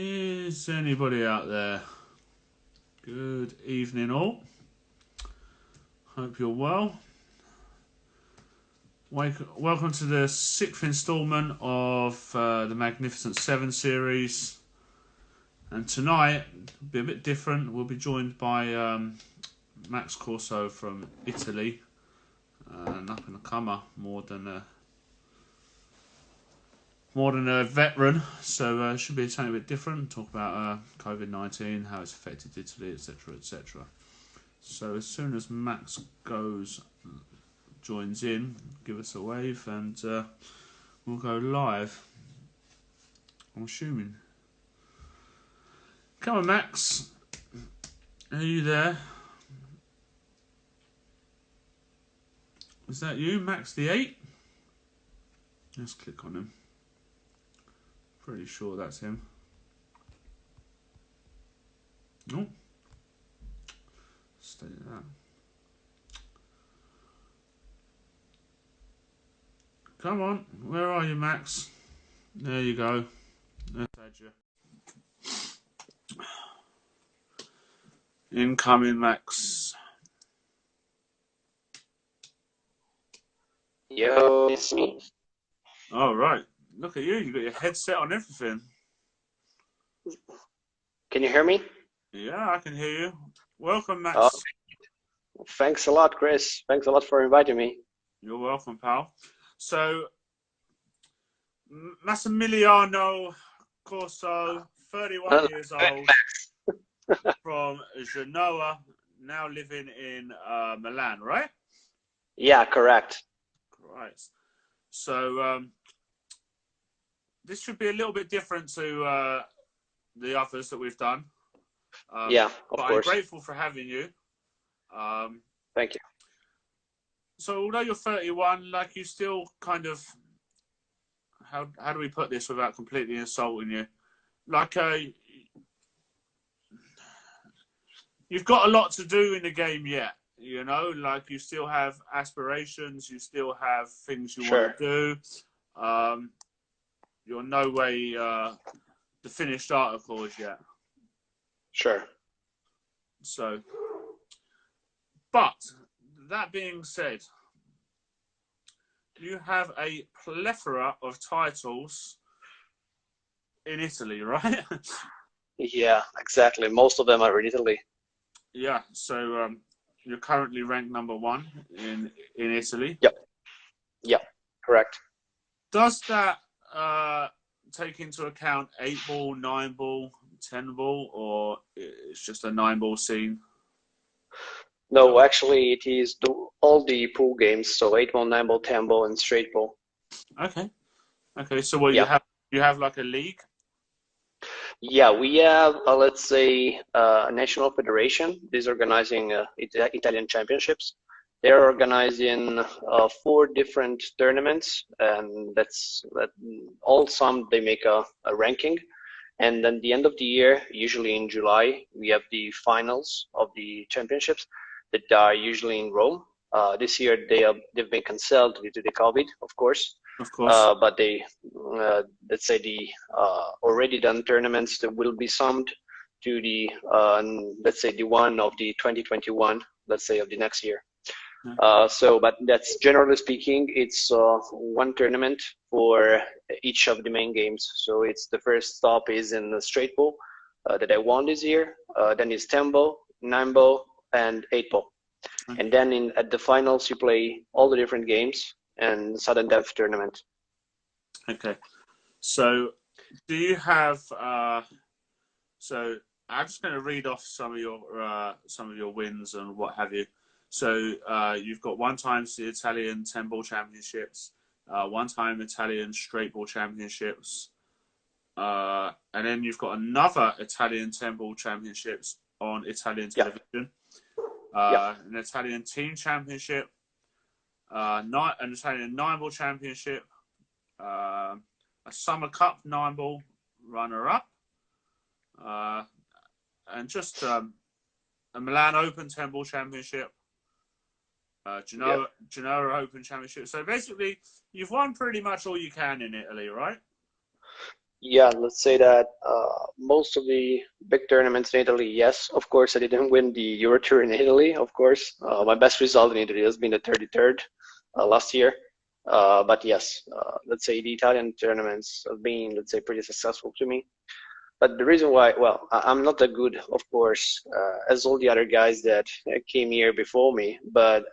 Is anybody out there? Good evening, all. Hope you're well. Welcome to the sixth instalment of the Magnificent Seven series. And tonight, will be a bit different. We'll be joined by Max Corso from Italy. An up-and-comer, more than a veteran, so should be something a bit different. Talk about COVID-19, how it's affected Italy, etc., etc. So as soon as Max joins in, give us a wave, and we'll go live. I'm assuming. Come on, Max. Are you there? Is that you, Max the 8? Let's click on him. Pretty sure that's him. No. Stay at that. Come on, where are you, Max? There you go. Let's add you. Incoming, Max. Yo, it's me. All right. Look at you. You got your headset on everything. Can you hear me? Yeah, I can hear you. Welcome, Max. Oh, thanks a lot, Chris. Thanks a lot for inviting me. You're welcome, pal. So, Massimiliano Corso, 31 years old, from Genoa, now living in Milan, right? Yeah, correct. Right. So, this should be a little bit different to the others that we've done. Yeah, of course. I'm grateful for having you. Thank you. So, although you're 31, like, you still kind of, how do we put this without completely insulting you? Like, you've got a lot to do in the game yet, you know? Like, you still have aspirations, you still have things you want to do. You're no way the finished article as yet. Sure. So, but that being said, you have a plethora of titles in Italy, right? Yeah, exactly. Most of them are in Italy. Yeah. So you're currently ranked #1 in Italy. Yep. Yeah. Correct. Does that take into account 8-ball, 9-ball, 10-ball, or it's just a 9-ball scene? No, actually, it is all the pool games. So 8-ball, 9-ball, 10-ball, and straight ball. Okay. So what you have like a league? Yeah, we have, let's say, a national federation. Is organizing Italian championships. They're organizing 4 different tournaments, and that's all summed. They make a ranking, and then the end of the year, usually in July, we have the finals of the championships that are usually in Rome. This year they've been cancelled due to the COVID, of course. Of course. But they, let's say, the already done tournaments that will be summed to the, let's say, the one of the 2021, let's say, of the next year. But that's generally speaking, it's one tournament for each of the main games. So it's the first stop is in the straight ball that I won this year. Then it's 10-ball, 9-ball, and 8-ball. And then at the finals, you play all the different games and sudden death tournament. Okay. So do you have? So I'm just going to read off some of your wins and what have you. So you've got 1 time the Italian 10-ball championships, 1 time Italian straight ball championships, and then you've got another Italian 10-ball championships on Italian television, an Italian team championship, an Italian 9-ball championship, a Summer Cup 9-ball runner-up, and just a Milan Open 10-ball championship, Genoa Open Championship. So basically, you've won pretty much all you can in Italy, right? Yeah, let's say that most of the big tournaments in Italy, yes, of course, I didn't win the Euro Tour in Italy, of course. My best result in Italy has been the 33rd last year. But yes, let's say the Italian tournaments have been, let's say, pretty successful to me. But the reason why, well, I'm not that good, of course, as all the other guys that came here before me. But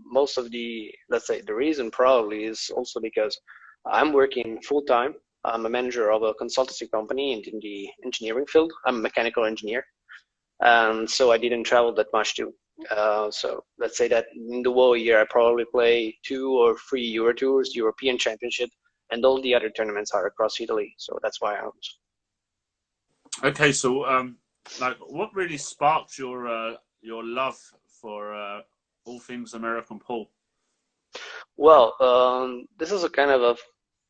most of the, let's say, the reason probably is also because I'm working full time. I'm a manager of a consultancy company in the engineering field. I'm a mechanical engineer, and so I didn't travel that much too. So let's say that in the whole year, I probably play 2 or 3 Euro tours, European Championship, and all the other tournaments are across Italy. So that's why I was. Okay, so like, what really sparked your love for all things American pool? Well, this is a kind of a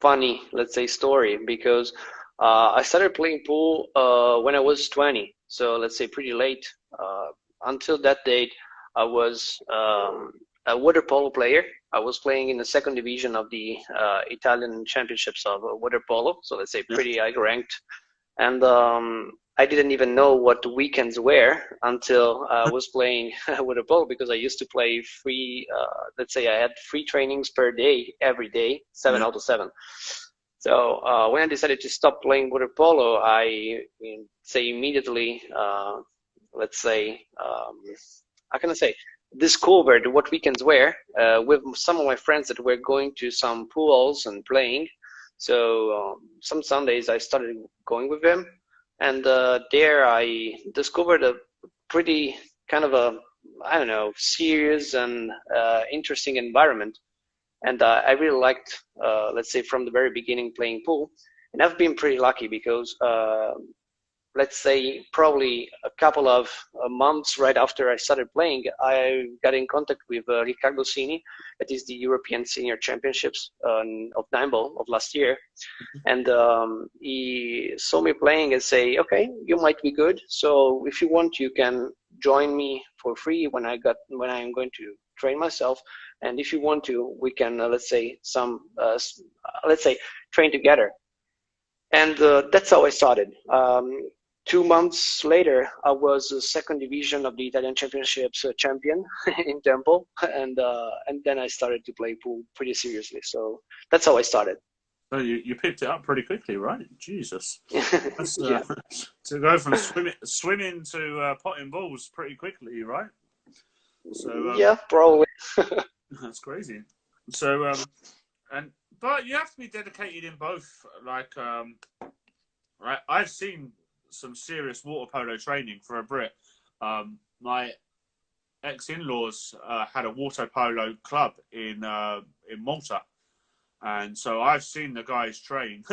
funny, let's say, story because I started playing pool when I was 20. So let's say pretty late. Until that date, I was a water polo player. I was playing in the second division of the Italian championships of water polo. So let's say Yeah. pretty high ranked. And I didn't even know what the weekends were until I was playing with a polo because I used to play free. Let's say I had 3 trainings per day, every day, seven Yeah. out of 7. So when I decided to stop playing water polo, I say immediately, let's say, how can I say, discovered what weekends were with some of my friends that were going to some pools and playing. So some Sundays I started going with them, and there I discovered a pretty kind of a, I don't know, serious and interesting environment. And I really liked, let's say, from the very beginning playing pool. And I've been pretty lucky because let's say probably a couple of months right after I started playing, I got in contact with Riccardo Sini, that is the European Senior Championships of 9 ball of last year, and he saw me playing and say, "Okay, you might be good. So if you want, you can join me for free when I'm going to train myself, and if you want to, we can let's say train together." And that's how I started. 2 months later, I was a second division of the Italian Championships champion in Temple, and then I started to play pool pretty seriously. So that's how I started. So you picked it up pretty quickly, right? Jesus, that's Yeah, to go from swimming to potting balls pretty quickly, right? So yeah, probably. that's crazy. So and but you have to be dedicated in both. Like I've seen some serious water polo training for a Brit. My ex-in-laws had a water polo club in Malta, and so I've seen the guys train.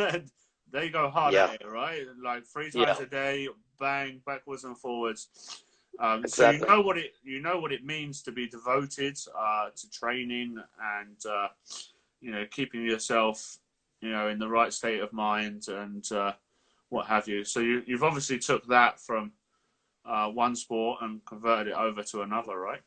They go hard Yeah, at it, right? Like three yeah, times a day, bang, backwards and forwards. So exactly. you know what it means to be devoted to training and keeping yourself in the right state of mind and what have you. So you've obviously took that from one sport and converted it over to another, right?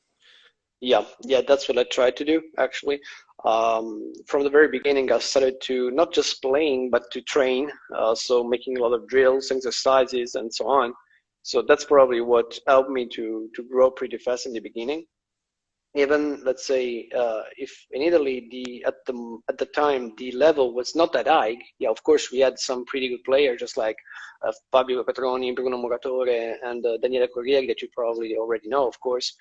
Yeah, yeah, that's what I tried to do actually. From the very beginning, I started to not just playing, but to train. So making a lot of drills, exercises, and so on. So that's probably what helped me to grow pretty fast in the beginning. Even let's say if in Italy at the time the level was not that high. Yeah, of course we had some pretty good players, just like Fabio Petroni, Bruno Muratore, and Daniele Corriere that you probably already know, of course.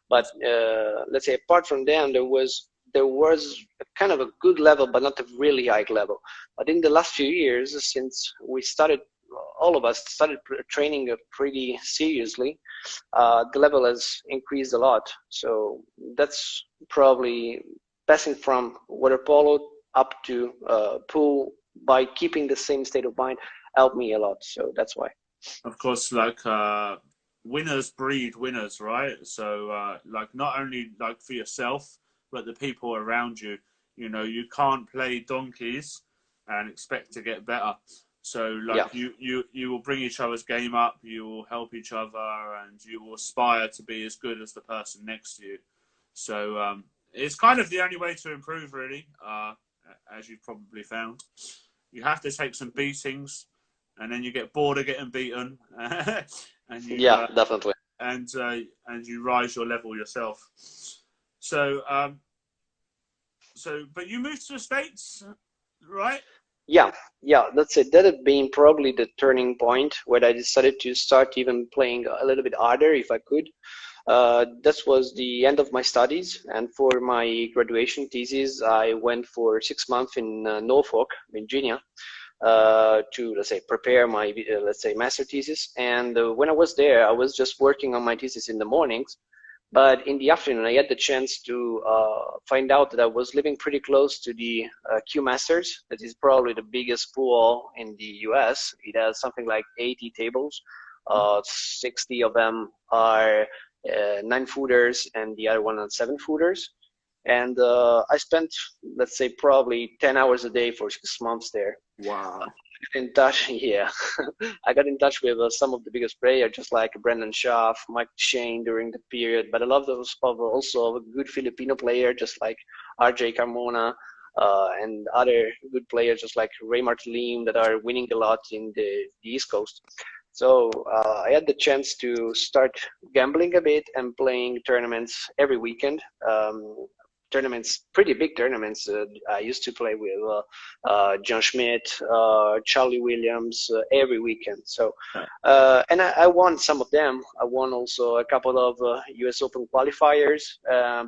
But Yes. let's say apart from them, there was a kind of a good level, but not a really high level. But in the last few years, since we started, all of us started training pretty seriously, the level has increased a lot. So that's probably passing from water polo up to pool by keeping the same state of mind helped me a lot. So that's why. Of course, like winners breed winners, right? So like not only like for yourself, but the people around you. You can't play donkeys and expect to get better. So Yeah. like you will bring each other's game up, you will help each other, and you will aspire to be as good as the person next to you. So it's kind of the only way to improve, really, as you've probably found. you have to take some beatings, and then you get bored of getting beaten, and Yeah, definitely. And you rise your level yourself. So but you moved to the States, right? Yeah, yeah, that's it. That had been probably the turning point where I decided to start even playing a little bit harder if I could. This was the end of my studies, and for my graduation thesis, I went for 6 months in Norfolk, Virginia, to, let's say, prepare my let's say master thesis. And when I was there, I was just working on my thesis in the mornings, but in the afternoon I had the chance to find out that I was living pretty close to the Q Masters. That is probably the biggest pool in the US. It has something like 80 tables. 60 of them are 9-footers and the other one on 7-footers. And I spent, let's say, probably 10 hours a day for 6 months there. Wow. In touch, yeah. I got in touch with some of the biggest players, just like Brendan Schaaf, Mike Shane during the period. But a lot of those also a good Filipino player, just like RJ Carmona, and other good players, just like Ray Martelim, that are winning a lot in the East Coast. So I had the chance to start gambling a bit and playing tournaments every weekend. Tournaments, pretty big tournaments. I used to play with John Schmidt, Charlie Williams every weekend. So, and I won some of them. I won also a couple of US Open qualifiers,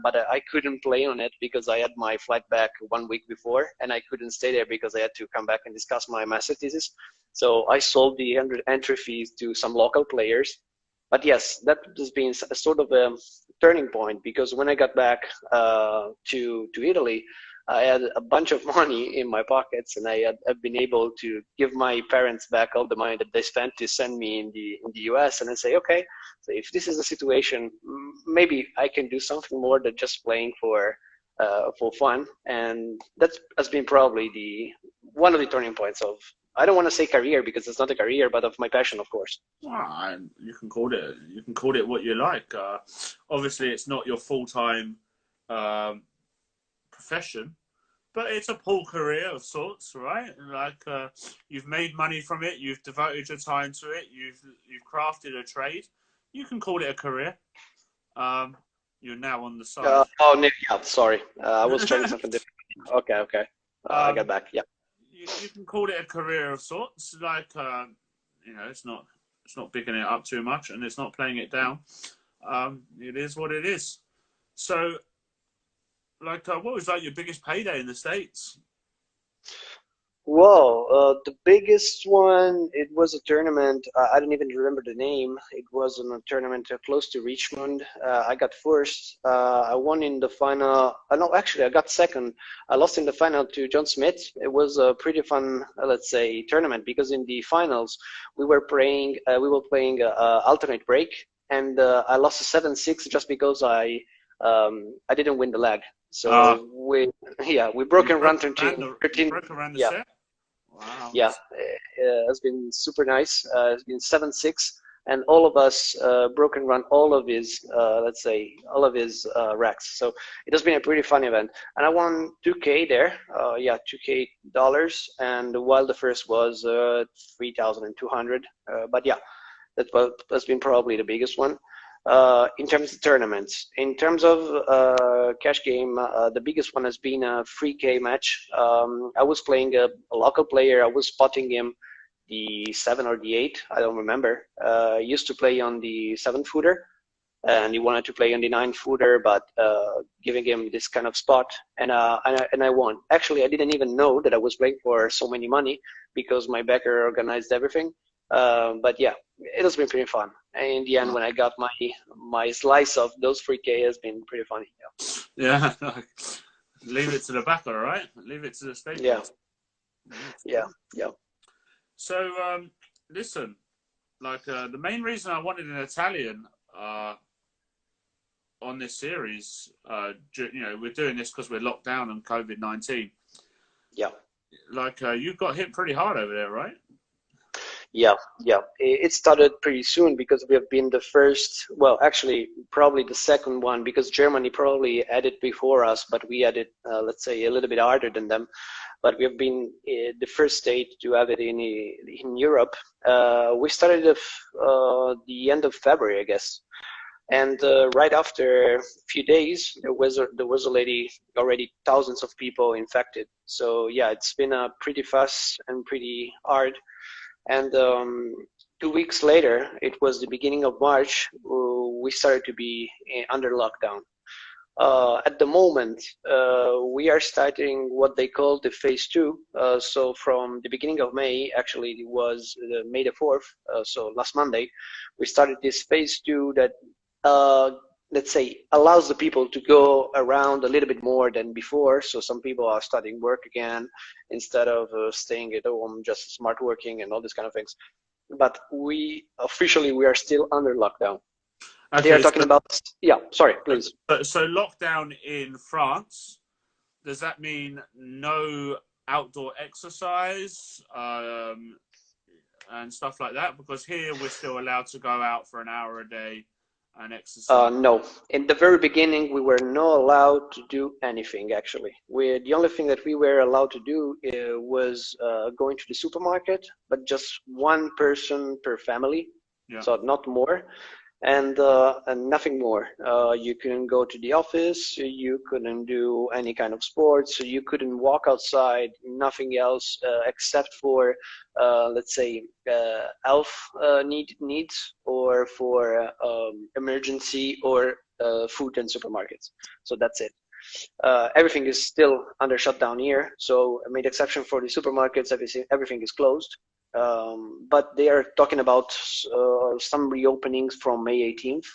but I couldn't play on it because I had my flight back 1 week before, and I couldn't stay there because I had to come back and discuss my master thesis. So I sold the entry fees to some local players. But yes, that has been a sort of a turning point, because when I got back to Italy, I had a bunch of money in my pockets, and I've been able to give my parents back all the money that they spent to send me in the US, and I say, okay, so if this is the situation, maybe I can do something more than just playing for fun, and that has been probably one of the turning points of, I don't want to say career because it's not a career, but of my passion, of course. Well, you can call it what you like. Obviously, it's not your full-time profession, but it's a pool career of sorts, right? Like you've made money from it, you've devoted your time to it, you've crafted a trade. You can call it a career. You're now on the side. Oh, Nick, yeah, sorry, I was trying something different. Okay, I got back. Yeah. You can call it a career of sorts. Like it's not bigging it up too much, and it's not playing it down. It is what it is. So, like, what was like your biggest payday in the States? Well, the biggest one, it was a tournament. I don't even remember the name. It was in a tournament close to Richmond. I got first. I won in the final. No, actually, I got second. I lost in the final to John Smith. It was a pretty fun, let's say, tournament, because in the finals we were playing alternate break, and I lost a 7-6 just because I didn't win the leg. So we broke and run 13. Broke around the Yeah. set. Wow. Yeah, it's been super nice. It's been 7-6, and all of us broke and run all of his, let's say, all of his racks. So it has been a pretty fun event, and I won 2K there. $2K, and while the first was 3,200. But yeah, that's been probably the biggest one. In terms of tournaments. In terms of cash game, the biggest one has been a 3K match. I was playing a local player. I was spotting him the 7 or the 8. I don't remember. Used to play on the 7-footer, and he wanted to play on the 9-footer, but giving him this kind of spot, and I won. Actually, I didn't even know that I was playing for so many money because my backer organized everything. But yeah, it has been pretty fun. And in the end, when I got my slice of those 3K, has been pretty funny. Yeah. Leave it to the backer, right? Leave it to the state. Yeah. So, listen, like the main reason I wanted an Italian on this series, we're doing this because we're locked down on COVID-19. Yeah. Like you got hit pretty hard over there, right? Yeah, yeah. It started pretty soon because we have been the first, well, actually, probably the second one because Germany probably had it before us, but we had it, let's say, a little bit harder than them. But we have been the first state to have it in Europe. We started the end of February, I guess. And right after a few days, there was already thousands of people infected. So yeah, it's been pretty fast and pretty hard. And 2 weeks later, it was the beginning of March, we started to be under lockdown. At the moment, we are starting what they call the phase two. So from the beginning of May, actually it was May the 4th, so last Monday, we started this phase two that, uh, let's say, allows the people to go around a little bit more than before. So some people are starting work again instead of staying at home, just smart working and all these kind of things. But we are still under lockdown. They are Okay, talking about, yeah, sorry, please. so lockdown in France, does that mean no outdoor exercise and stuff like that? Because here we're still allowed to go out for an hour a day and exercise. No, in the very beginning, we were not allowed to do anything. Actually, the only thing that we were allowed to do was going to the supermarket, but just one person per family, Yeah. so not more, and nothing more. You couldn't go to the office. You couldn't do any kind of sports. You couldn't walk outside. Nothing else except for, let's say, health needs or for emergency or food and supermarkets. So that's it. Everything is still under shutdown here. So I made exception for the supermarkets. Everything is closed. But they are talking about some reopenings from May 18th.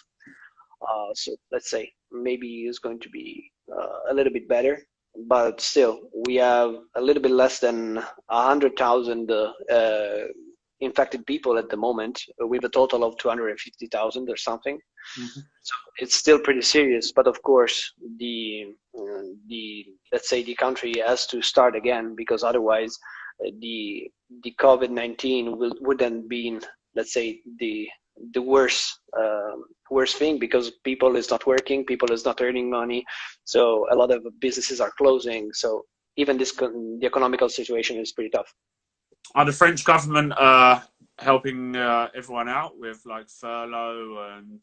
So let's say maybe it's going to be a little bit better, but still we have a little bit less than 100,000 infected people at the moment, with a total of 250,000 or something. Mm-hmm. So it's still pretty serious. But of course, let's say the country has to start again, because otherwise the COVID-19 wouldn't be, let's say, the worst thing, because people is not working, people is not earning money, so a lot of businesses are closing. So even the economical situation is pretty tough. Are the French government helping everyone out with like furlough and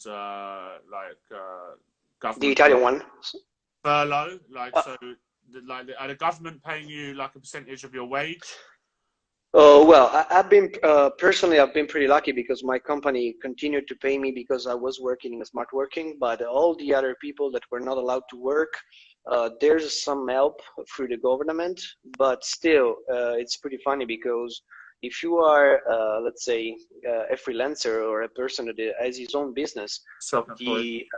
government? The Italian one. Furlough, so, are the government paying you like a percentage of your wage? Oh, well, I've been personally, I've been pretty lucky because my company continued to pay me because I was working in smart working. But all the other people that were not allowed to work, there's some help through the government. But still, it's pretty funny because if you are, let's say, a freelancer or a person that has his own business, Self-employed.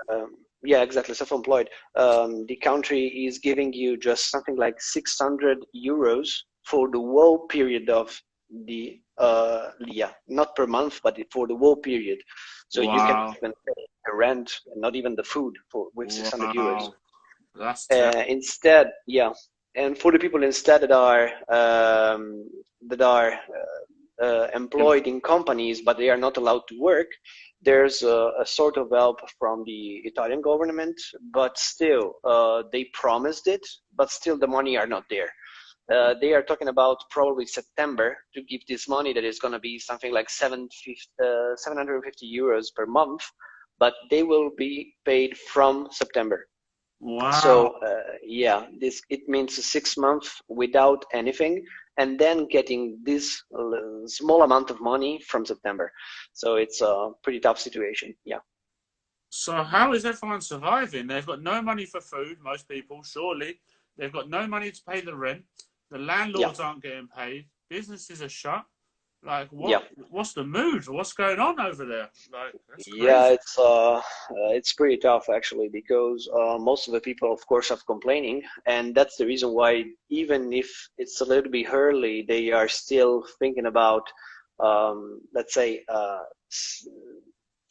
yeah, exactly, self-employed, the country is giving you just something like 600 euros for the whole period of the yeah, not per month, but for the whole period. So wow. You can even pay the rent and not even the food with 600 euros. That's instead, yeah, and for the people instead that are employed in companies but they are not allowed to work, there's a sort of help from the Italian government, but still they promised it, but still the money are not there. They are talking about probably September to give this money that is going to be something like 750 euros per month, but they will be paid from September. wow. So yeah, it means 6 months without anything, and then getting this small amount of money from September. So it's a pretty tough situation. Yeah. So how is everyone surviving? They've got no money for food, most people, surely. They've got no money to pay the rent. The landlords aren't getting paid. Businesses are shut. Like, what's the mood? What's going on over there? Like, that's crazy. Yeah, it's pretty tough actually, because most of the people, of course, are complaining, and that's the reason why, even if it's a little bit early, they are still thinking about, let's say,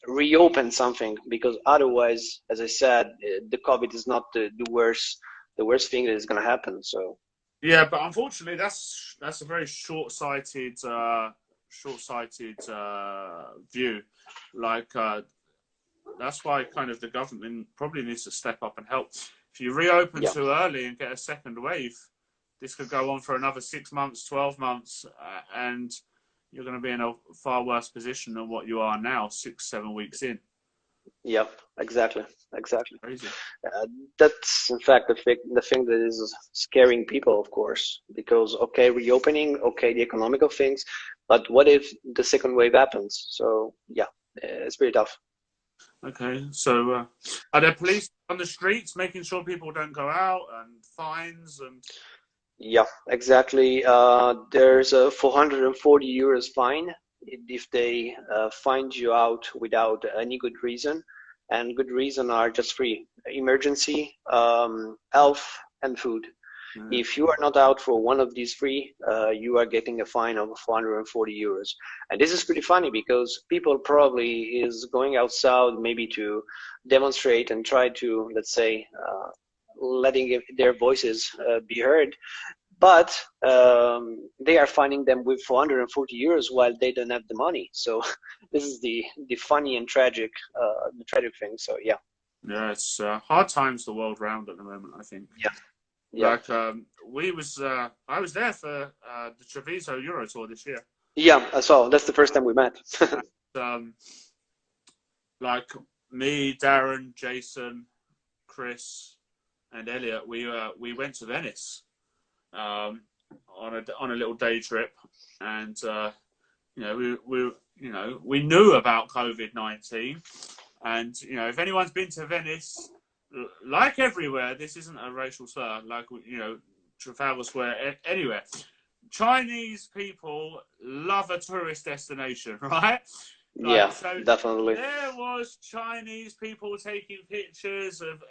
reopen something, because otherwise, as I said, the COVID is not the worst thing that is going to happen. So yeah, but unfortunately, that's a very short-sighted short-sighted view. Like that's why kind of the government probably needs to step up and help. If you reopen too early and get a second wave, this could go on for another 6 months, 12 months, and you're going to be in a far worse position than what you are now, 6-7 weeks in. Yeah, exactly. Crazy. That's in fact the thing that is scaring people, of course, because okay, reopening, okay, the economical things, but what if the second wave happens? So yeah, it's pretty tough. Okay, so are there police on the streets making sure people don't go out, and fines and? Yeah, exactly. There's a 440 euros fine if they find you out without any good reason, and good reason are just three: emergency, health, and food. If you are not out for one of these three, you are getting a fine of 440 euros. And this is pretty funny because people probably is going outside maybe to demonstrate and try to, let's say, letting their voices be heard. But they are finding them with 440 euros while they don't have the money. So this is the funny and tragic thing. So yeah. Yeah, it's hard times the world round at the moment, I think. Yeah. Yeah. Like I was there for the Treviso Euro Tour this year. Yeah, I saw. That's the first time we met. And, like me, Darren, Jason, Chris, and Elliot, we went to Venice on a little day trip, and we knew about COVID-19, and if anyone's been to Venice, like everywhere, this isn't a racial slur. Like Trafalgar Square, anywhere. Chinese people love a tourist destination, right? So definitely. There was Chinese people taking pictures of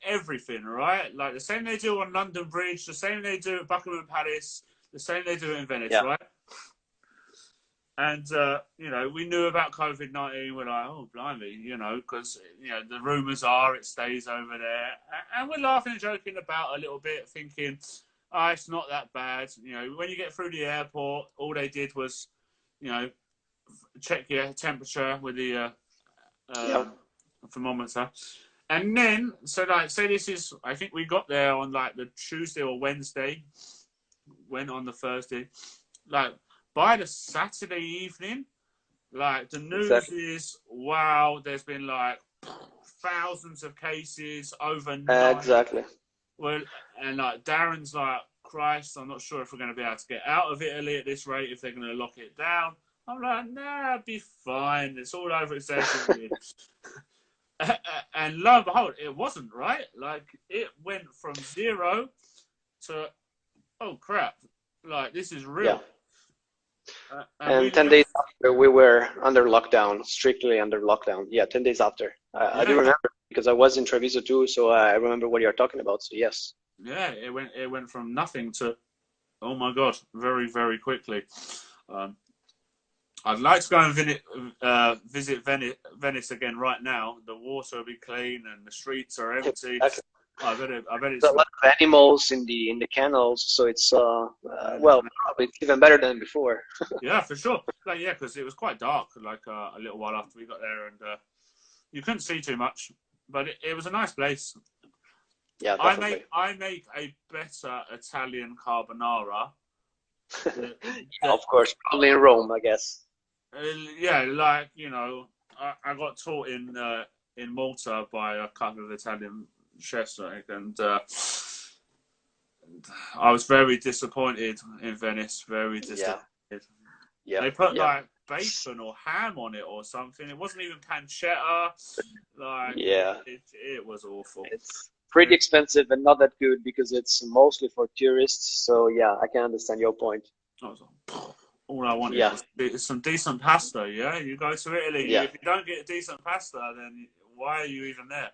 everything, right? Like the same they do on London Bridge, the same they do at Buckingham Palace, the same they do in Venice, right? And, we knew about COVID-19. We're like, oh, blimey, because, the rumours are it stays over there. And we're laughing and joking about a little bit, thinking, it's not that bad. When you get through the airport, all they did was, check your temperature with the thermometer. And then, so say this is, I think we got there on the Tuesday or Wednesday, went on the Thursday. By the Saturday evening, the news is, wow, there's been thousands of cases overnight. Exactly. Well, and Darren's like, Christ, I'm not sure if we're going to be able to get out of Italy at this rate, if they're going to lock it down. I'm like, nah, it'll be fine. It's all over itself. And lo and behold, it wasn't, right? It went from 0 to, oh crap, this is real. Yeah. And 10 days after, we were under lockdown, strictly under lockdown. Yeah, 10 days after. I do remember because I was in Treviso too, so I remember what you're talking about. So yes. Yeah, it went from nothing to, oh my God, very, very quickly. I'd like to go and visit Venice again right now. The water will be clean and the streets are empty. Exactly. I bet it's a lot of animals in the canals, so it's probably it's even better than before. Yeah, for sure. Because it was quite dark a little while after we got there, and you couldn't see too much, but it was a nice place. Yeah, definitely. I make a better Italian carbonara. Of course, probably in Rome, I guess. I got taught in Malta by a couple of Italian chefs, and I was very disappointed in Venice. Very disappointed. Yeah. They put bacon or ham on it or something. It wasn't even pancetta. It was awful. It's pretty expensive and not that good because it's mostly for tourists. So yeah, I can understand your point. All I wanted was some decent pasta. Yeah, you go to Italy. If you don't get decent pasta, then why are you even there?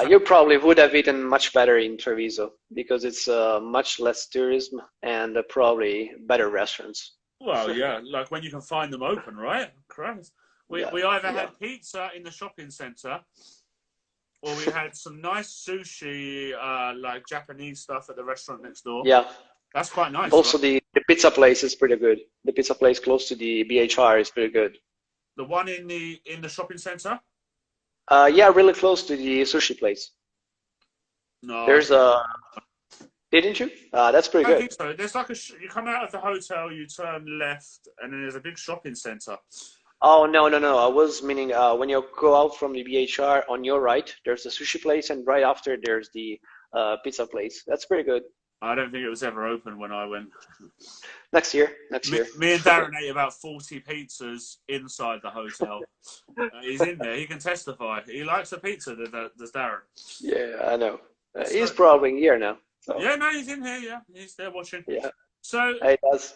You probably would have eaten much better in Treviso because it's much less tourism and probably better restaurants. Well, yeah, when you can find them open, right? Christ. We either had pizza in the shopping centre, or we had some nice sushi, Japanese stuff at the restaurant next door. Yeah. That's quite nice. Also, right? The pizza place is pretty good. The pizza place close to the BHR is pretty good. The one in the shopping centre? Yeah, really close to the sushi place. No, There's a. Didn't you? That's pretty I don't good. think so. There's like you come out of the hotel, you turn left, and then there's a big shopping centre. Oh, no, no, no. I was meaning when you go out from the BHR on your right, there's a sushi place, and right after there's the pizza place. That's pretty good. I don't think it was ever open when I went. Next year, next year. Me and Darren ate about 40 pizzas inside the hotel. He's in there. He can testify. He likes a pizza, does Darren. Yeah, I know. So, He's probably here now. So. Yeah, no, he's in here. Yeah, he's there watching. Yeah. So, he does.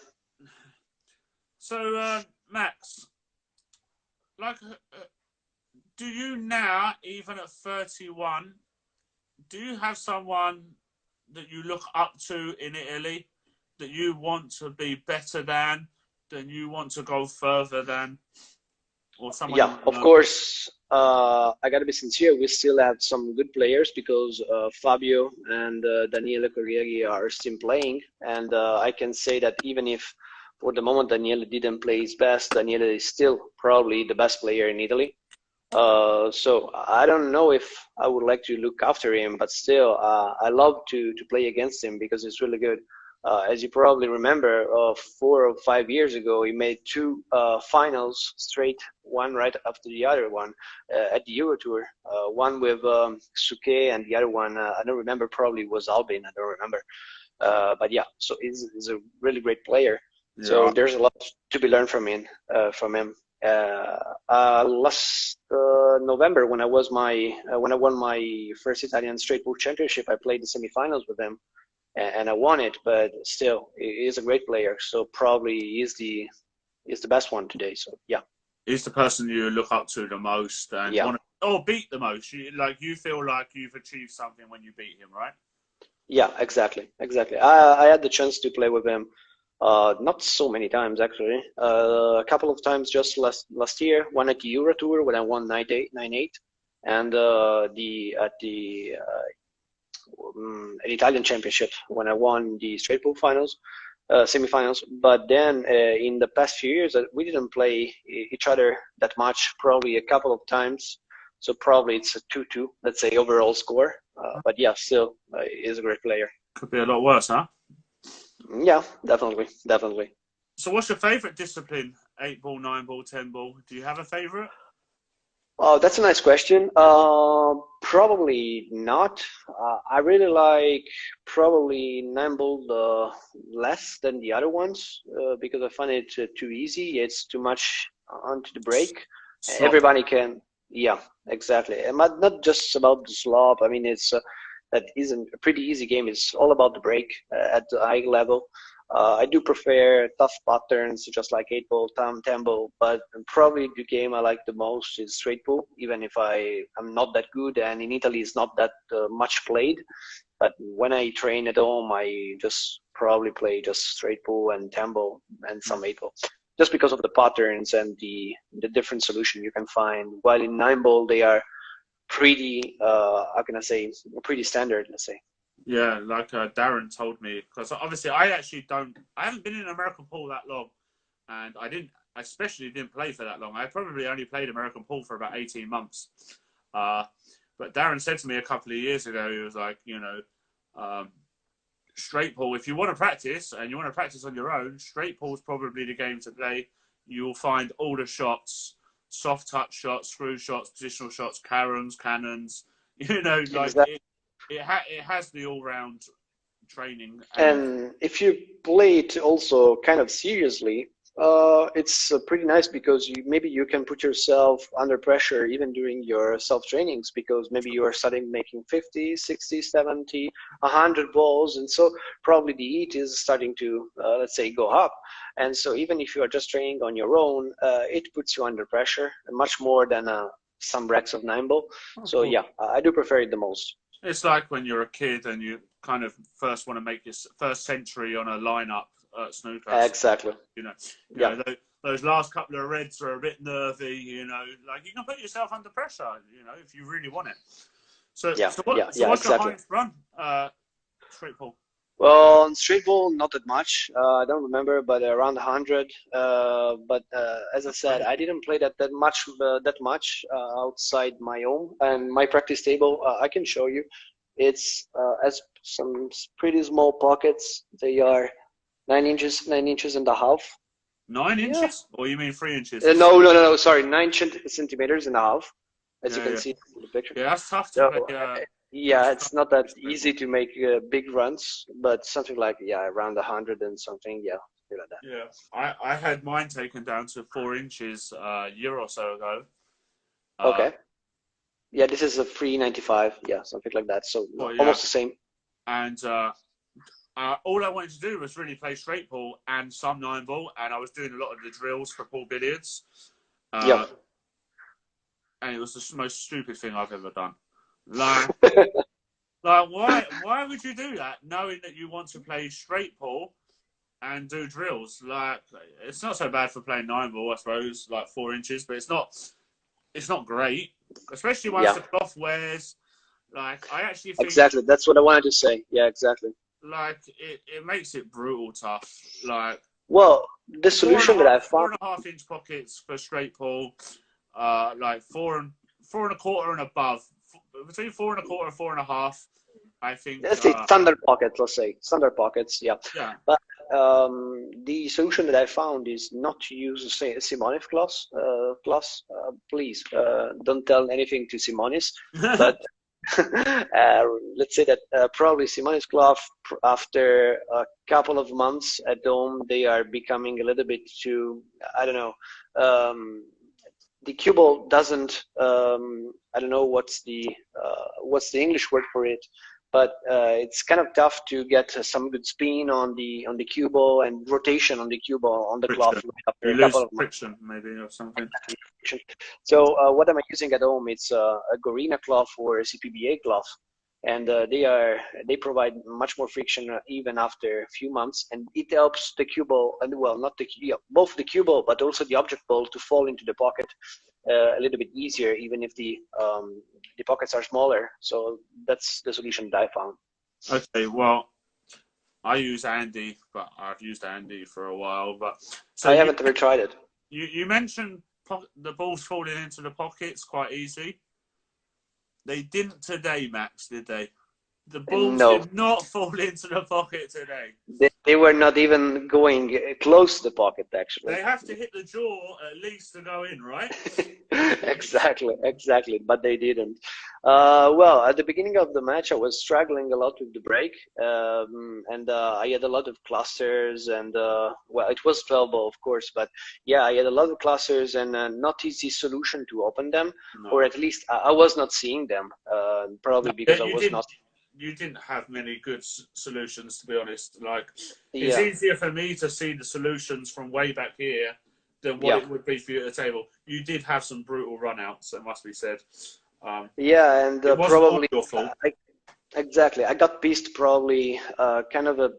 So, Max, like, do you now, even at 31, do you have someone that you look up to in Italy, that you want to be better than you want to go further than, or someone? Yeah, of course. I gotta be sincere. We still have some good players because Fabio and Daniele Corrieri are still playing, and I can say that even if for the moment Daniele didn't play his best, Daniele is still probably the best player in Italy. So I don't know if I would like to look after him, but still, I love to play against him because it's really good. As you probably remember, 4 or 5 years ago, he made 2 finals straight, one right after the other one at the Euro Tour. One with Suke and the other one, I don't remember, probably was Albin, I don't remember. But yeah, so he's a really great player. Yeah. So there's a lot to be learned from him. Last November, when I won my first Italian straight pool championship, I played the semifinals with him, and I won it. But still, he is a great player. So probably he's the best one today. So yeah, he's the person you look up to the most and want to, beat the most. You feel like you've achieved something when you beat him, right? Yeah, exactly. I had the chance to play with him. Not so many times actually. A couple of times just last year. One at the Euro Tour when I won 9-8, and an Italian Championship when I won the straight pool finals, semifinals. But then in the past few years, we didn't play each other that much. Probably a couple of times. So probably it's a 2-2, let's say, overall score. But yeah, still, he's a great player. Could be a lot worse, huh? Yeah, definitely. So what's your favorite discipline? 8 ball, 9 ball, 10 ball? Do you have a favorite? Oh, that's a nice question. Probably not. I really like probably 9 ball less than the other ones because I find it too easy. It's too much onto the break. Slop. Everybody can. Yeah, exactly. And not just about the slop. I mean, that isn't a pretty easy game. It's all about the break at the high level. I do prefer tough patterns, just like 8 ball, 10 ball, but probably the game I like the most is straight pool, even if I'm not that good, and in Italy it's not that much played. But when I train at home, I just probably play just straight pool and 10 ball and some 8 ball, just because of the patterns and the different solution you can find. While in 9 ball, they are pretty, how can I say, pretty standard, let's say. Yeah, like Darren told me, because obviously I haven't been in American pool that long, and I especially didn't play for that long. I probably only played American pool for about 18 months. But Darren said to me a couple of years ago, he was like, straight pool, if you want to practice and you want to practice on your own, straight pool is probably the game to play. You'll find all the shots, soft touch shots, screw shots, positional shots, caroms, cannons, Exactly. It has the all-round training. And if you play it also kind of seriously, it's pretty nice because maybe you can put yourself under pressure even during your self-trainings, because maybe you are starting making 50, 60, 70, 100 balls, and so probably the heat is starting to, let's say, go up. And so even if you are just training on your own, it puts you under pressure much more than some racks of 9 ball. So yeah, I do prefer it the most. It's like when you're a kid and you kind of first want to make your first century on a lineup at snooker. Exactly. Those last couple of reds are a bit nervy. Like you can put yourself under pressure. If you really want it. So what's your highest run? Straight pool. Well, on straight ball, not that much. I don't remember, but around 100. But as I said, I didn't play that much outside my home and my practice table. I can show you. It's as some pretty small pockets. They are 9 inches, 9 inches and a half. 9 Yeah. inches? Or you mean 3 inches? No. Sorry, 9 centimeters and a half, as you Yeah, can yeah. see in the picture. Yeah, that's tough to So play. yeah, That's it's tough not to that play straight easy ball. to make big runs, but something like around 100 and something. Yeah, something like that. Yeah, I had mine taken down to 4 inches a year or so ago. Uh, Okay. Yeah, this is a 395. Yeah, something like that. So well, yeah, almost the same. and all I wanted to do was really play straight ball and some 9 ball, and I was doing a lot of the drills for pool billiards, Yeah. uh, and it was the most stupid thing I've ever done. Like, why would you do that, knowing that you want to play straight ball and do drills? Like, it's not so bad for playing 9 ball, I suppose, like 4 inches, but it's not great, especially once Yeah, the cloth wears. Like, I actually think exactly. That's what I wanted to say. Yeah, exactly. like it makes it brutal tough. Like Well, the four and a solution that half I four found, and a half inch pockets for straight pull, like four and a quarter and above, between 4 1/4 and 4.5. I think let's say standard pockets, let's say standard pockets. Yeah. yeah. But the solution that I found is not to use the Simonis class. Please don't tell anything to Simonis. But let's say that probably Simonis cloth, after a couple of months at home, they are becoming a little bit too, I don't know. The cue ball doesn't. I don't know what's the English word for it, but it's kind of tough to get some good spin on the cue ball and rotation on the cue ball on the cloth Friction. after You a couple lose of months. friction maybe or something. So what am I using at home? It's a Gorina cloth or a CPBA cloth, and they provide much more friction even after a few months, and it helps the cue ball, and well, not the both the cue ball but also the object ball to fall into the pocket a little bit easier, even if the pockets are smaller. So that's the solution that I found. Okay, well, I use Andy, but I've used Andy for a while. But so I haven't ever tried it. you mentioned the balls falling into the pockets quite easy. They didn't today, Max, did they? The balls No, did not fall into the pocket today. they were not even going close to the pocket, actually. They have to hit the jaw at least to go in, right? Exactly, but they didn't. Well, at the beginning of the match, I was struggling a lot with the break, and I had a lot of clusters, and well, it was 12 ball, of course, but yeah, I had a lot of clusters and not easy solution to open them, No. or at least I was not seeing them, probably because I was not. You didn't have many good solutions, to be honest. Like, it's Yeah, easier for me to see the solutions from way back here than what yeah. it would be for you at the table. You did have some brutal runouts, it must be said. Yeah, and It wasn't all probably your fault. exactly. I got pissed probably kind of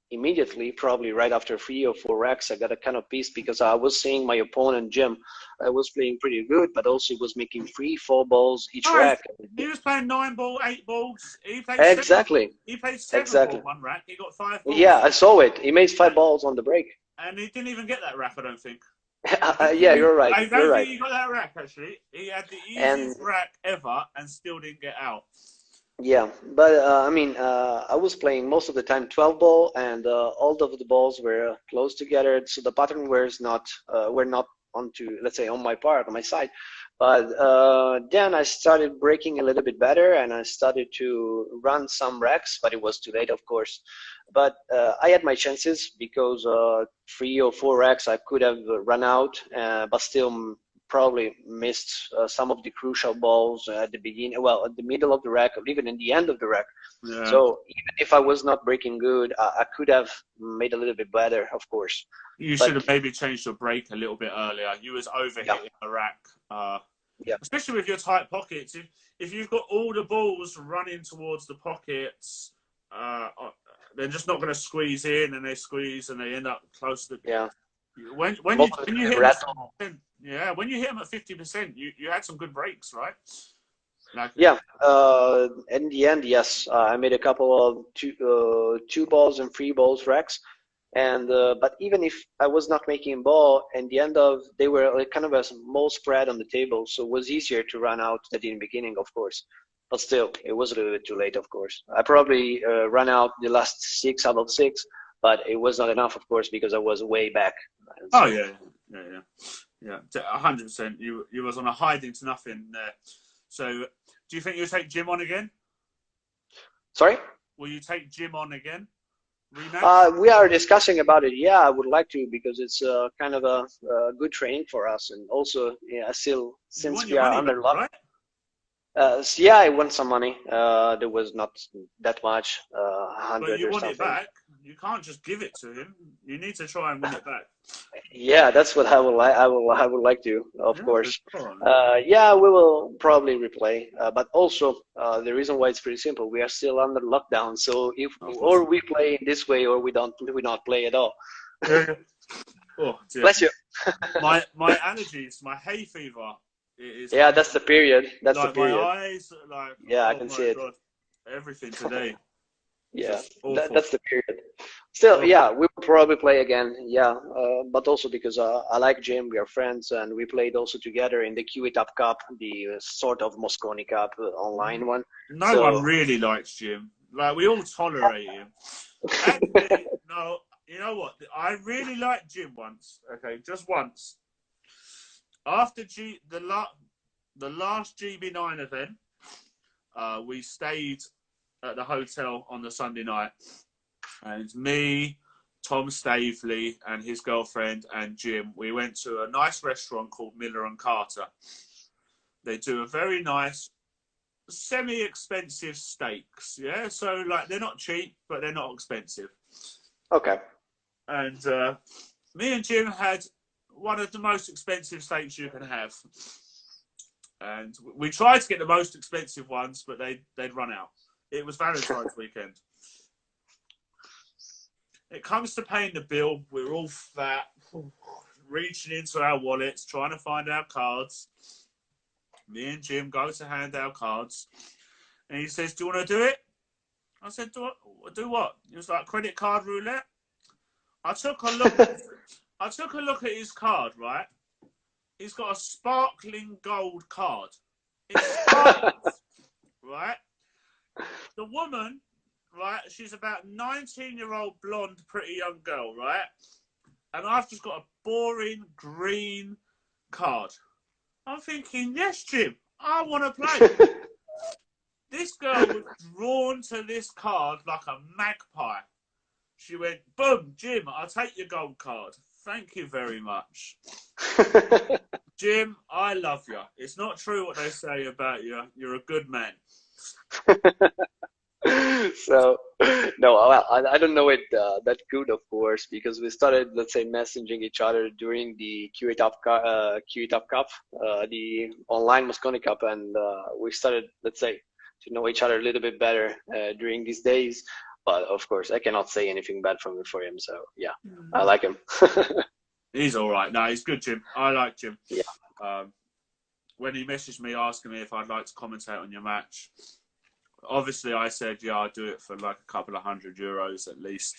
immediately, probably right after 3 or 4 racks. I got a kind of pissed because I was seeing my opponent Jim was playing pretty good, but also was making 3, 4 balls each No, rack. he was playing 9 ball, 8 balls. He played Exactly, he played 7 ball exactly. one rack. He got 5 balls. Yeah, I saw it. He made 5 balls on the break. And he didn't even get that rack, I don't think. Yeah, you're right. I You're don't think right. he got that rack, actually. He had the And easiest rack ever and still didn't get out. yeah, but I mean, I was playing most of the time 12 ball, and all of the balls were close together, so the pattern was not were not onto, let's say, on my part, on my side. But then I started breaking a little bit better, and I started to run some racks, but it was too late, of course. But I had my chances because 3 or 4 racks I could have run out, but still probably missed some of the crucial balls at the beginning, well, at the middle of the rack, or even in the end of the rack. Yeah. So even if I was not breaking good, I could have made a little bit better, of course. You But should have maybe changed your break a little bit earlier. You was overhitting the rack. Yeah. Especially with your tight pockets. If you've got all the balls running towards the pockets, they're just not going to squeeze in, and they squeeze and they end up close to. Yeah. When you hit them, yeah, when you hit them at 50%, you had some good breaks, right? Like, Yeah, in the end, yes, I made a couple of two balls and three balls racks, and but even if I was not making ball, in the end of they were like kind of a small spread on the table, so it was easier to run out at the beginning, of course. But still, it was a little bit too late, of course. I probably ran out the last six out of six, but it was not enough, of course, because I was way back. And oh so, yeah, yeah, yeah, yeah, 100%. You was on a hiding to nothing there. So, do you think you'll take Jim on again? sorry. Will you take Jim on again? Rematch? We are discussing about it. Yeah, I would like to because it's kind of a good training for us, and also, yeah, still You want since we your are money back, under luck. right? So yeah, I won some money. There was not that much, But 100 you or want it something. back. You can't just give it to him. You need to try and win it back. Yeah, that's what I would like. I would like to, of Yeah, for course. sure. Yeah, we will probably replay. But also, the reason why it's pretty simple. We are still under lockdown, so if Of course. or we play in this way, or we not play at all. Yeah. Oh dear. Bless you. My allergies, my hay fever, it is Yeah, that's the period. That's the like my period. eyes, like Yeah, I oh can my see it. god, everything today, Yeah, just awful. that's the period. Still, Oh, yeah, we will probably play again. Yeah, but also because I like Jim, we are friends, and we played also together in the QA Top Cup, the sort of Mosconi Cup online one. no one So, really likes Jim. Like we all tolerate him. Actually, no. You know what? I really liked Jim once. Okay, just once. After the last GB9 event, we stayed at the hotel on the Sunday night, and it's me, Tom Staveley, and his girlfriend and Jim. We went to a nice restaurant called Miller and Carter. They do a very nice, semi-expensive steaks. Yeah, so like they're not cheap, but they're not expensive. okay. And me and Jim had one of the most expensive steaks you can have. And we tried to get the most expensive ones, but they'd run out. It was Valentine's weekend. It comes to paying the bill. We're all fat, reaching into our wallets, trying to find our cards. Me and Jim go to hand our cards, and he says, "Do you want to do it?" I said, "Do what?" He was like, "Credit card roulette." I took a look. I took a look at his card. Right, he's got a sparkling gold card. It sparkles. Right, the woman. Right, she's about 19-year-old blonde, pretty young girl. Right, and I've just got a boring green card. I'm thinking, yes, Jim, I want to play. This girl was drawn to this card like a magpie. She went, boom, Jim, I'll take your gold card. Thank you very much. Jim, I love you. It's not true what they say about you. You're a good man. So, no, I don't know it that good, of course, because we started, let's say, messaging each other during the QA Top Cup, the online Mosconi Cup, and we started, let's say, to know each other a little bit better during these days. But of course, I cannot say anything bad for him. So yeah, I like him. He's all right. No, he's good, Jim. I like Jim. Yeah. When he messaged me asking me if I'd like to commentate on your match, obviously I said, yeah, I'll do it for like a couple of €100 at least.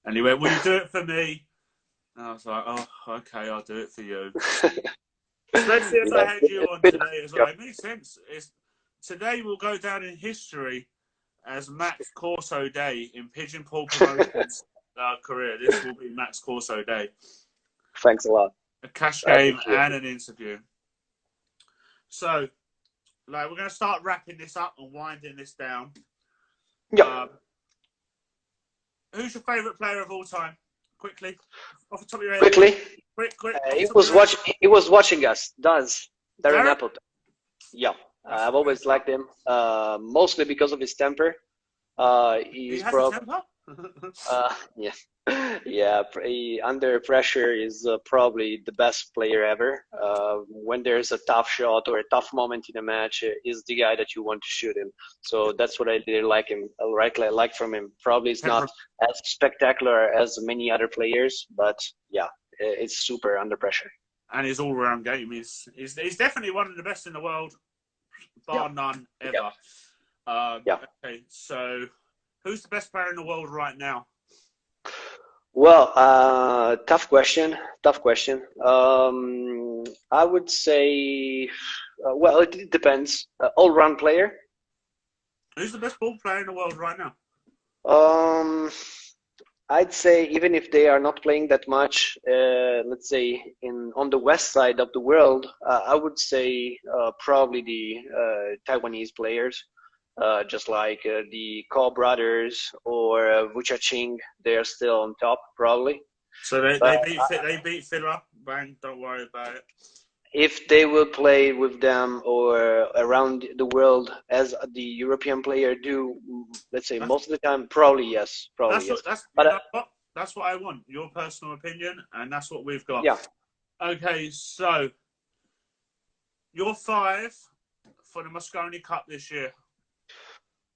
And he went, will you do it for me? And I was like, oh, okay, I'll do it for you. Especially as I had you on today as well. It makes sense. Today will go down in history as Max Corso Day in Pigeon Paw Promotions career. This will be Max Corso Day. Thanks a lot. A cash game and an interview. So, like, we're going to start wrapping this up and winding this down. Yeah. Who's your favourite player of all time? Quickly, off the top of your head. Quickly. Quick. He was watching us. Darren Appleton. Yeah. I've always liked him, mostly because of his temper. He has a temper? Yeah. Under pressure is probably the best player ever. When there's a tough shot or a tough moment in a match, is the guy that you want to shoot him. So that's what I really like him. I like from him. Probably it's not as spectacular as many other players, but yeah, it's super under pressure. And his all-round game is definitely one of the best in the world. bar none, ever. Okay, so who's the best player in the world right now? Well, tough question. Tough question. I would say, well, it depends. All-round player. Who's the best ball player in the world right now? Um, I'd say even if they are not playing that much, let's say on the west side of the world, I would say probably the Taiwanese players, just like the Ko brothers or Vuchaching. They are still on top probably. So they But beat Filler. Bang, don't worry about it. if they will play with them or around the world as the European player do, let's say most of the time, probably yes, probably yes. You But know what? That's what I want. Your personal opinion, and that's what we've got. yeah. Okay, so your 5 for the Mosconi Cup this year.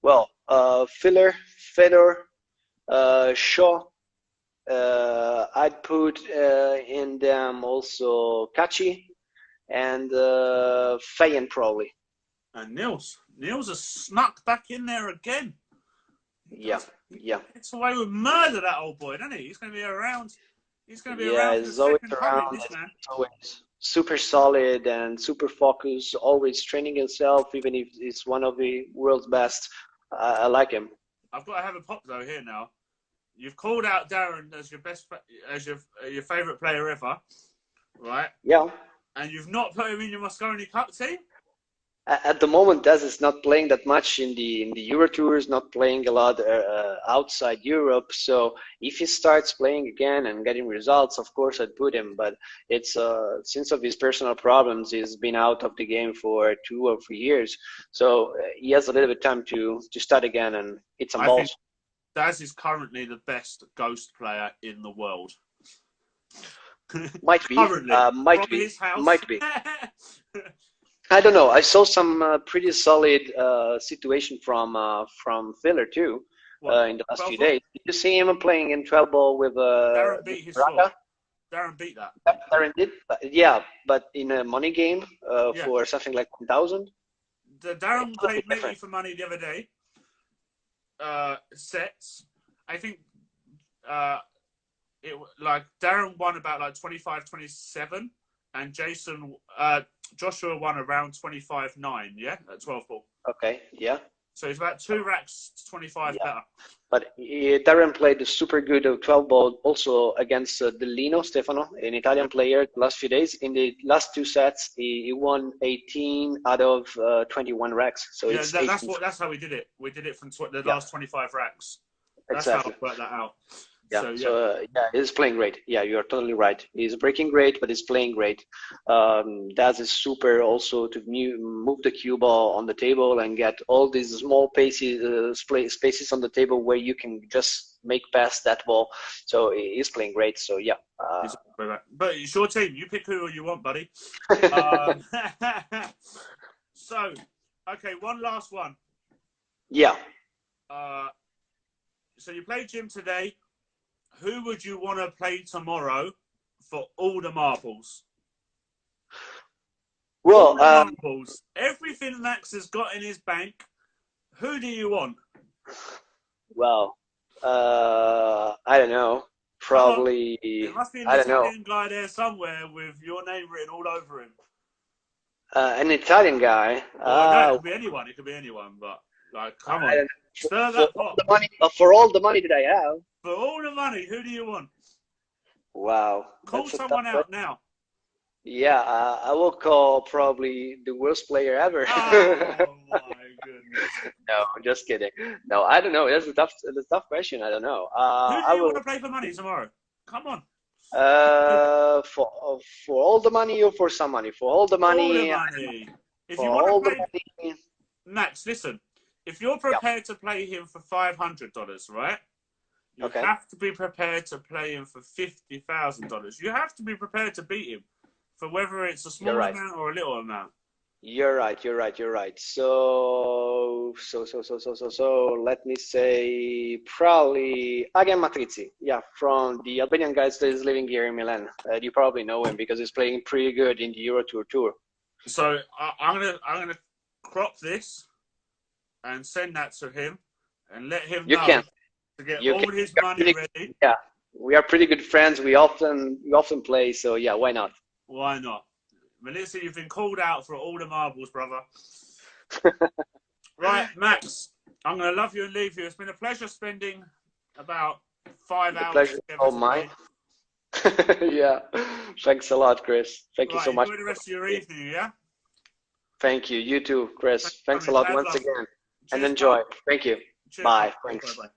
Well, Filler, Fedor, Shaw. I'd put in them also Kachi and Fayen probably. And Niels has snuck back in there again. Yeah. It's away with murder, that old boy, doesn't he? He's going to be around. He's going to be Yeah, around he's for the always second around. coming, this man. Always super solid and super focused. Always training himself, even if he's one of the world's best. I like him. I've got to have a pop though here now. You've called out Darren as your best, as your favourite player ever, right? Yeah. And you've not put him in your Mosconi Cup team. At the moment, Daz is not playing that much in the Euro Tours, not playing a lot outside Europe. So if he starts playing again and getting results, of course I'd put him. But it's since of his personal problems, he's been out of the game for 2 or 3 years. So he has a little bit of time to start again and hit some balls. Think Daz is currently the best ghost player in the world. Might be. Might be. His house. Might be. I don't know. I saw some pretty solid situation from Filler too in the last few days. Did you see him playing in 12 ball with Darren beat his score. Darren beat that. Darren did, yeah, but in a money game for something like 1,000. Darren played maybe for money the other day. Sets. I think Darren won about like 25-27, and Joshua won around 25-9, yeah, at 12 ball. Okay, yeah. So he's about 2 racks, 25 better. But Darren played super good 12 ball also against Dellino Stefano, an Italian player, the last few days. In the last 2 sets, he won 18 out of 21 racks. So yeah, that's how we did it. We did it from the last 25 racks. That's exactly how I worked that out. Yeah, so he's playing great. Yeah, you're totally right. He's breaking great, but he's playing great. That is super also to move the cue ball on the table and get all these small spaces on the table where you can just make past that ball. So he's playing great. So yeah. But it's your team. You pick who you want, buddy. So, okay, one last one. Yeah. So you played Jim today. Who would you want to play tomorrow for all the marbles? Well, marbles. Everything Max has got in his bank. Who do you want? Well, I don't know. Probably. There must be an Italian guy there somewhere with your name written all over him. An Italian guy. No, it could be anyone. It could be anyone. But like, come on, stir that pot. For all the money that I have. For all the money, who do you want? Wow. Call someone out now. Yeah, I will call probably the worst player ever. Oh my goodness. No, just kidding. No, I don't know. That's a tough question. I don't know. Who do you want to play for money tomorrow? Come on. For all the money or for some money? For all the money. All the money. If you want to play, Max, listen. If you're prepared to play him for $500, right? You have to be prepared to play him for $50,000. You have to be prepared to beat him, for whether it's a small amount or a little amount. You're right. So let me say probably Agen Matrizzi. Yeah, from the Albanian guys that is living here in Milan. You probably know him because he's playing pretty good in the Euro Tour. So I'm gonna crop this and send that to him and let him You know can. to get You all can. his money ready. Yeah, we are pretty good friends. We often play. So yeah, why not? Why not? Melissa, you've been called out for all the marbles, brother. Right, Max, I'm going to love you and leave you. It's been a pleasure spending about 5 The hours pleasure is together all today. mine. Yeah, thanks a lot, Chris. Thank you so much. Enjoy the rest of your evening, yeah? Thank you. You too, Chris. Thanks a lot Bad once luck. again. And Cheers, enjoy. pal. Thank you. Cheers, Bye. pal. Thanks. Bye-bye.